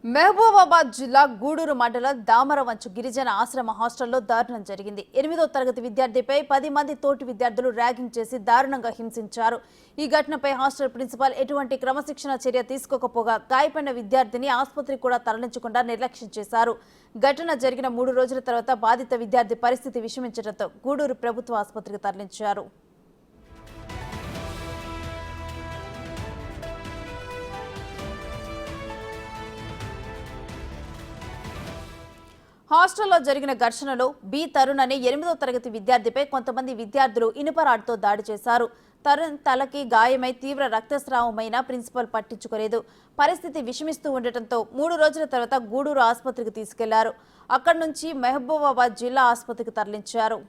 మహబూబాబాద్ జిల్లా గూడూరు మండలం దామరవంచు గిరిజన ఆశ్రమ హాస్టల్లో దారుణం జరిగింది. 8వ తరగతి విద్యార్థిపై 10 మంది తోటి విద్యార్థులు ర్యాగింగ్ చేసి దారుణంగా హింసించారు. ఈ ఘటనపై హాస్టల్ ప్రిన్సిపాల్ ఎటువంటి క్రమశిక్షణ చర్య తీసుకోకపోగా గాయపడిన విద్యార్థిని ఆసుపత్రికి కూడా తరలించకుండా నిర్లక్ష్యం చేశారు. ఘటన జరిగిన 3 రోజుల తర్వాత బాధిత విద్యార్థి పరిస్థితి విషమించడంతో గూడూరు ప్రభుత్వ ఆసుపత్రికి తరలించారు. హాస్టల్లో జరిగిన ఘర్షణలో బి తరుణ్ అనే 8వ తరగతి విద్యార్థిపై కొంతమంది విద్యార్థులు ఇనుపరాడ్తో దాడి చేశారు. తరుణ్ తలకి గాయమై తీవ్ర రక్తస్రావమైన ప్రిన్సిపల్ పట్టించుకోలేదు. పరిస్థితి విషమిస్తూ ఉండటంతో 3 రోజుల తర్వాత గూడూరు ఆసుపత్రికి తీసుకెళ్లారు. అక్కడి నుంచి మహబూబాబాద్ జిల్లా ఆసుపత్రికి తరలించారు.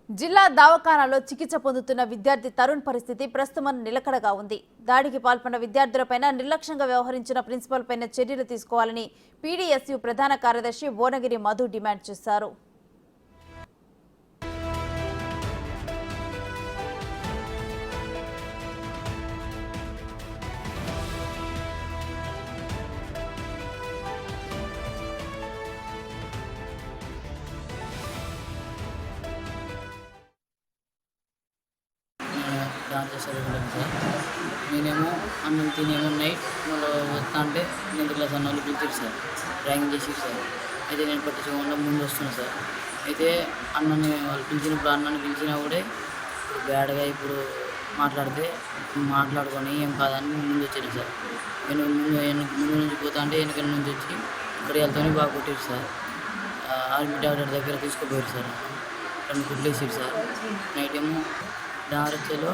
జిల్లా దవాఖానాలో చికిత్స పొందుతున్న విద్యార్థి తరుణ్ పరిస్థితి ప్రస్తుతం నిలకడగా ఉంది. దాడికి పాల్పడిన విద్యార్థులపైన నిర్లక్ష్యంగా వ్యవహరించిన ప్రిన్సిపల్ పైన చర్యలు తీసుకోవాలని పీడీఎస్యూ ప్రధాన కార్యదర్శి భువనగిరి మధు డిమాండ్ చేశారు. దాంట్లో చదువుకుంటాను సార్. నేనేమో అన్నం తినేమో నైట్ మళ్ళీ వస్తా అంటే 10th క్లాస్ అన్న వాళ్ళు పిలిచారు సార్, ర్యాంక్ చేసి సార్. అయితే నేను పట్టించుకోకుండా ముందు వస్తున్నాను సార్. అయితే అన్నని వాళ్ళు పిలిచినప్పుడు అన్నని పిలిచినా కూడా బ్యాడ్గా ఇప్పుడు మాట్లాడుకొని ఏం కాదని ముందు వచ్చాను సార్. నేను ముందు నుంచి పోతా అంటే వెనకాల నుంచి వచ్చి గడియాలతో బాగా కొట్టారు సార్. ఆర్మీ డాక్టర్ దగ్గర తీసుకుపోయారు సార్. 2 గుడ్లు వేసారు సార్. నైట్ ఏమో డార్చలో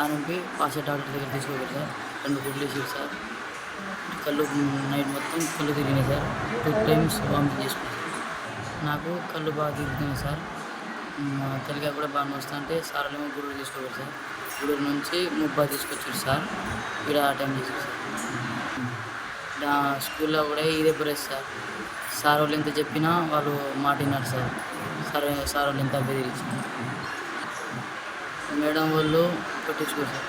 ఆర్ఎంపీ పాషా డాక్టర్ దగ్గర తీసుకోవాలి సార్. 2 గుడ్లు వేసారు సార్. కళ్ళు నైట్ మొత్తం కళ్ళు తిరిగినాయి సార్. 2 times వామిట్ చేసుకున్నాను సార్. నాకు కళ్ళు బాగా తిరుగుతున్నాయి సార్. తల్లిగా కూడా బాగా వస్తా అంటే సార్లు ఏమో గూడూరు తీసుకోవాలి సార్. గూడూరు నుంచి ముబ్బా తీసుకొచ్చారు సార్. ఇక్కడ అటెండ్ చేశారు సార్. స్కూల్లో కూడా ఇదే ప్రెస్ సార్. సార్ వాళ్ళు ఎంత చెప్పినా వాళ్ళు మాట విన్నారు సార్. సార్ వాళ్ళు ఎంత బెదిరించారు. మేడం వాళ్ళు పట్టించుకోరు సార్.